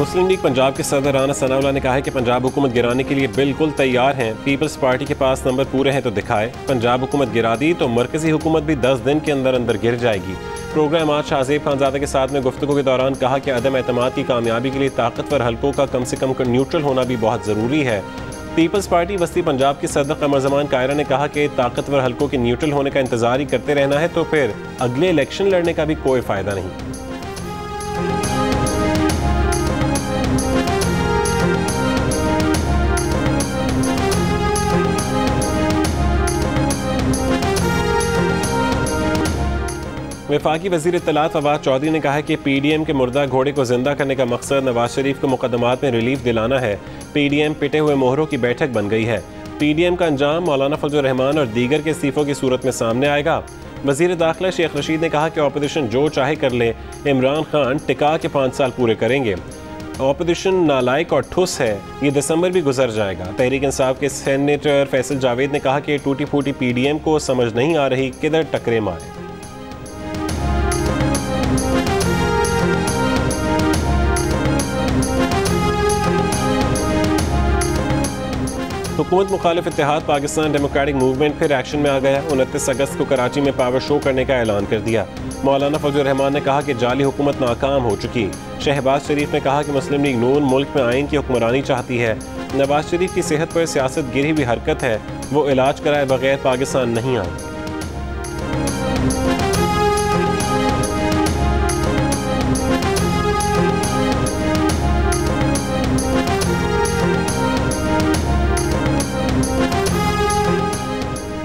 मुस्लिम league Punjab के सदर राना सनाउल्लाह ने कहा है कि पंजाब हुकूमत गिराने के लिए बिल्कुल तैयार हैं। पीपल्स पार्टी के पास नंबर पूरे हैं तो दिखाए। पंजाब हुकूमत गिरा दी तो मरकजी हुकूमत भी 10 दिन के अंदर अंदर गिर जाएगी। प्रोग्राम आज शाहजेब खानजादा के साथ में गुफ्तगू के दौरान कहा कि अदम एतमाद की कामयाबी के लिए ताकतवर हलकों का कम से कम न्यूट्रल होना भी बहुत ज़रूरी है। पीपल्स पार्टी वस्ती पंजाब के सदर कमर जमान कायरा ने कहा कि ताकतवर हलकों के न्यूट्रल होने का इंतजार ही करते रहना है तो फिर अगले इलेक्शन लड़ने का भी कोई फ़ायदा नहीं। वफाकी वज़ीर इत्तलात फवाद चौधरी ने कहा है कि PDM के मुर्दा घोड़े को जिंदा करने का मकसद नवाज शरीफ को मुकदमात में रिलीफ दिलाना है। PDM पिटे हुए मोहरों की बैठक बन गई है। PDM का अंजाम मौलाना फजल रहमान और दीगर के इस्तीफों की सूरत में सामने आएगा। वज़ीर दाखिला शेख रशीद ने कहा कि ऑपोजिशन जो चाहे कर ले, इमरान खान टिका के 5 साल पूरे करेंगे। ऑपोजिशन नालायक और ठुस है, ये दिसंबर भी गुजर जाएगा। तहरीक इंसाफ के सेनेटर फैसल जावेद ने कहा कि टूटी फूटी PDM को समझ नहीं आ रही किधर टकरे मारे। हुकूमत मुखालिफ इत्तेहाद पाकिस्तान डेमोक्रेटिक मूवमेंट फिर एक्शन में आ गया। 29 अगस्त को कराची में पावर शो करने का ऐलान कर दिया। मौलाना फजल रहमान ने कहा कि जाली हुकूमत नाकाम हो चुकी। शहबाज शरीफ ने कहा कि मुस्लिम लीग नून मुल्क में आइन की हुक्मरानी चाहती है। नवाज शरीफ की सेहत पर सियासत गिरी हुई हरकत है, वो इलाज कराए बगैर पाकिस्तान नहीं आए।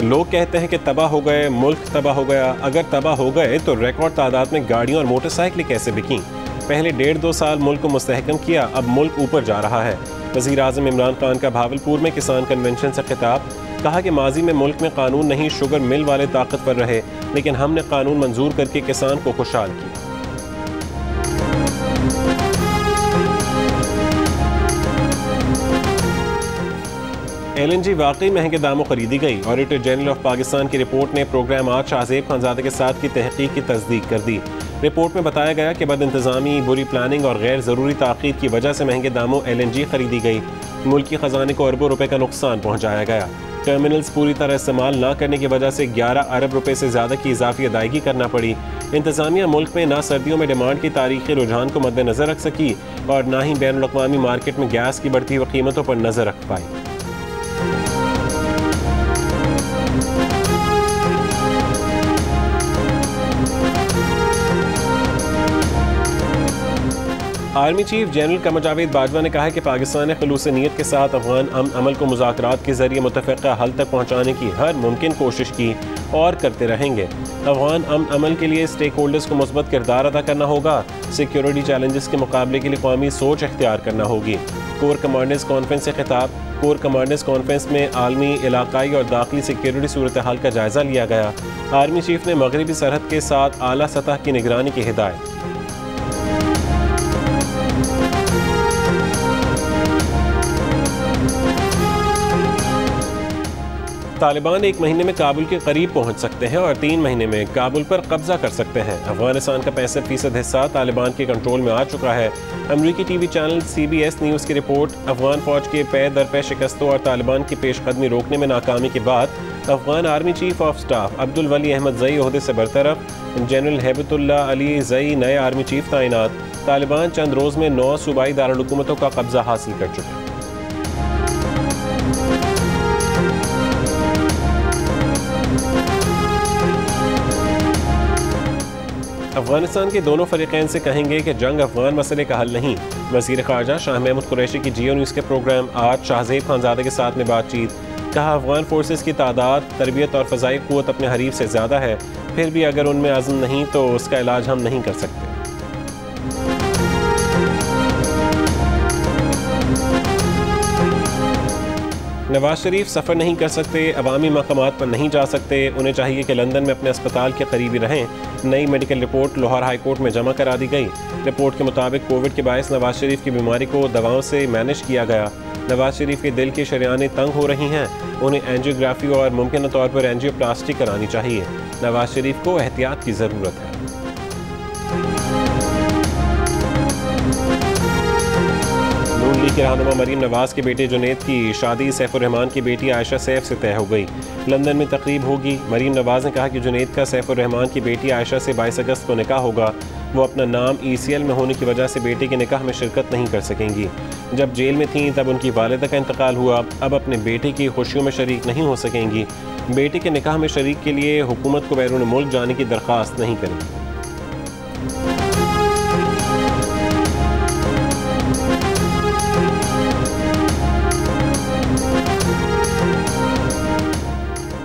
लोग कहते हैं कि तबाह हो गए, मुल्क तबाह हो गया। अगर तबाह हो गए तो रिकॉर्ड तादाद में गाड़ियां और मोटरसाइकिलें कैसे बिकीं? पहले 1.5-2 साल मुल्क को मुस्तहकम किया, अब मुल्क ऊपर जा रहा है। वज़ीर आज़म इमरान खान का भावलपुर में किसान कन्वेंशन से खिताब। कहा कि माजी में मुल्क में कानून नहीं, शुगर मिल वाले ताकतवर रहे, लेकिन हमने कानून मंजूर करके किसान को खुशहाल किया। LNG वाकई महंगे दामों खरीदी गई। ऑडिटर जनरल ऑफ पाकिस्तान की रिपोर्ट ने प्रोग्राम आज शाहजेब खानजादा के साथ की तहकीक की तस्दीक कर दी। रिपोर्ट में बताया गया कि बदइंतजामी, बुरी प्लानिंग और गैर ज़रूरी ताख़ीर की वजह से महंगे दामों LNG खरीदी गई। मुल्की ख़जाने को अरबों रुपए का नुकसान पहुँचाया गया। टर्मिनल्स पूरी तरह इस्तेमाल न करने की वजह से 11 अरब रुपए से ज़्यादा की इजाफी अदायगी करना पड़ी। इंतज़ामिया मुल्क में ना सर्दियों में डिमांड की तारीखी रुझान को मद्देनज़र रख सकी और ना ही बैनुल अक़वामी मार्केट में गैस की बढ़ती हुई कीमतों पर नज़र रख पाई। Army chief general Qamar Javed Bajwa ने कहा है कि पाकिस्तान ने खलूस नीयत के साथ अफगान अमन अमल को मुज़ाकरात के जरिए मुतफ़क़ा हल तक पहुँचाने की हर मुमकिन कोशिश की और करते रहेंगे। अफगान अमन अमल के लिए स्टेक होल्डर्स को मुस्बत किरदार अदा करना होगा। सिक्योरिटी चैलेंजेस के मुकाबले के लिए कौमी सोच इख्तियार करना होगी। कोर कमांडर्स कॉन्फ्रेंस से खिताब। कोर कमांडर्स कॉन्फ्रेंस में आलमी, इलाकाई और दाखिली सिक्योरिटी सूरत हाल का जायज़ा लिया गया। आर्मी चीफ ने मगरबी सरहद के साथ आला सतह की निगरानी की हिदायत। तालिबान 1 महीने में काबुल के करीब पहुंच सकते हैं और 3 महीने में काबुल पर कब्जा कर सकते हैं। अफगानिस्तान का 65% हिस्सा तालिबान के कंट्रोल में आ चुका है। अमरीकी TV चैनल CBS न्यूज़ की रिपोर्ट। अफगान फौज के पै दर पै शिकस्तों और तालिबान की पेशकदमी रोकने में नाकामी के बाद Afghan army chief of staff Abdul Wali Ahmad Zai ओहदे से बरतरफ। जनरल हैबतुल्लाह अली ज़ई नए आर्मी चीफ तैनात। तालिबान चंद रोज़ में 9 सूबाई दारुल-हुकूमतों का कब्जा हासिल कर चुके हैं। अफगानिस्तान के दोनों फरीकैन से कहेंगे कि जंग अफगान मसले का हल नहीं। वज़ीर ख़ारजा शाह महमूद कुरैशी की जियो न्यूज़ के प्रोग्राम आज शाहजेब खानजादा के साथ में बातचीत। कहा अफगान फोर्सेस की तादाद, तरबियत और फ़ज़ाई क़ुव्वत अपने हरीफ से ज़्यादा है, फिर भी अगर उनमें अज़्म नहीं तो उसका इलाज हम नहीं कर सकते। नवाज शरीफ सफ़र नहीं कर सकते, अवामी मकामात पर नहीं जा सकते। उन्हें चाहिए कि लंदन में अपने अस्पताल के करीबी रहें। नई medical report Lahore high court में जमा करा दी गई। रिपोर्ट के मुताबिक कोविड के बायस नवाज शरीफ की बीमारी को दवाओं से मैनेज किया गया। नवाज शरीफ के दिल की शरियानें तंग हो रही हैं, उन्हें एंजियोग्राफी और मुमकिन तौर पर एंजियोप्लास्टी करानी चाहिए। नवाज शरीफ को एहतियात की ज़रूरत है। नून लीग के रहनुमा मरीम नवाज के बेटे जुनैद की शादी सैफुर रहमान की बेटी आयशा सैफ से तय हो गई। लंदन में तकरीब होगी। मरीम नवाज ने कहा कि जुनैद का सैफुर रहमान की बेटी आयशा से 22 अगस्त को निकाह होगा। वो अपना नाम ECL में होने की वजह से बेटे के निकाह में शिरकत नहीं कर सकेंगी। जब जेल में थीं तब उनकी वालिदा का इंतकाल हुआ। अब अपने बेटे की खुशियों में शरीक नहीं हो सकेंगी। बेटे के निकाह में शरीक के लिए हुकूमत को बैरून मुल्क जाने की दरख्वास्त नहीं करेंगी।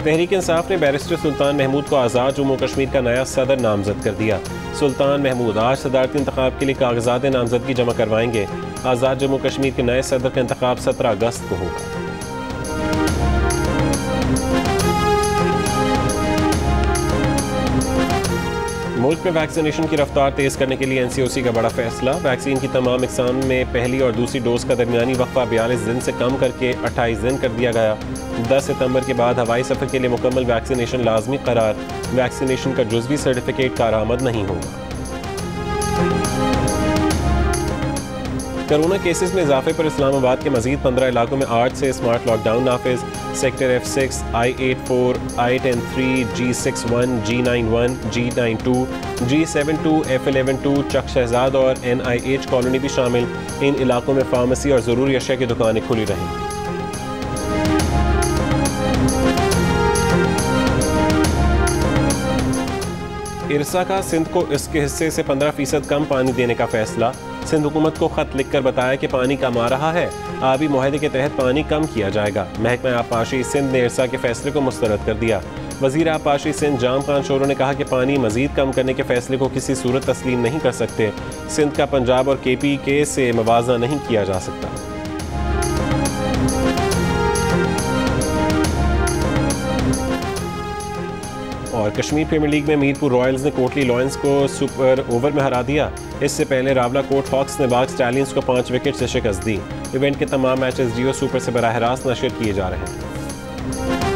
तहरीक इंसाफ ने बैरिस्टर सुल्तान महमूद को आज़ाद जम्मू कश्मीर का नया सदर नामजद कर दिया। सुल्तान महमूद आज सदारती इंतखाब के लिए कागजात नामजदगी जमा करवाएंगे। आज़ाद जम्मू कश्मीर के नए सदर का इंतखाब 17 अगस्त को होगा। मुल्क में वैक्सीनेशन की रफ्तार तेज़ करने के लिए NCOC का बड़ा फैसला। वैक्सीन की तमाम इकसाम में पहली और दूसरी डोज का दरमियानी वक्फा 42 दिन से कम करके 28 दिन कर दिया गया। 10 सितंबर के बाद हवाई सफ़र के लिए मुकम्मल वैक्सीनेशन लाजमी करार। वैक्सीनेशन का जुज़वी सर्टिफिकेट कारआमद नहीं होगा। कोरोना केसेस में इजाफे पर इस्लामाबाद के मजीद 15 इलाकों में आज से स्मार्ट लॉकडाउन नाफिज। Sector F6, I-84, I-103, G61, G91, G92, G72, F11-2, Chak Shahzad और NIH कॉलोनी भी शामिल। इन इलाकों में फार्मेसी और ज़रूरी अशिया की दुकानें खुली रहेंगी। इरसा का सिंध को इसके हिस्से से 15% कम पानी देने का फैसला। सिंध हुकूमत को खत लिखकर बताया कि पानी कम आ रहा है। आबी मुआहदे के तहत पानी कम किया जाएगा। महकमा आबपाशी सिंध ने इरसा के फैसले को मुस्तरद कर दिया। वजीर आबपाशी सिंध जाम खान शोरो ने कहा कि पानी मजीद कम करने के फैसले को किसी सूरत तस्लीम नहीं कर सकते। सिंध का पंजाब और KPK से मुवाजना नहीं किया जा सकता। और कश्मीर प्रीमियर लीग में मीरपुर रॉयल्स ने कोटली लॉयंस को सुपर ओवर में हरा दिया। इससे पहले रावला कोट हॉक्स ने बाग स्टैलियंस को 5 विकेट से शिकस्त दी। इवेंट के तमाम मैचेस जियो सुपर से बराह रास्त नशर किए जा रहे हैं।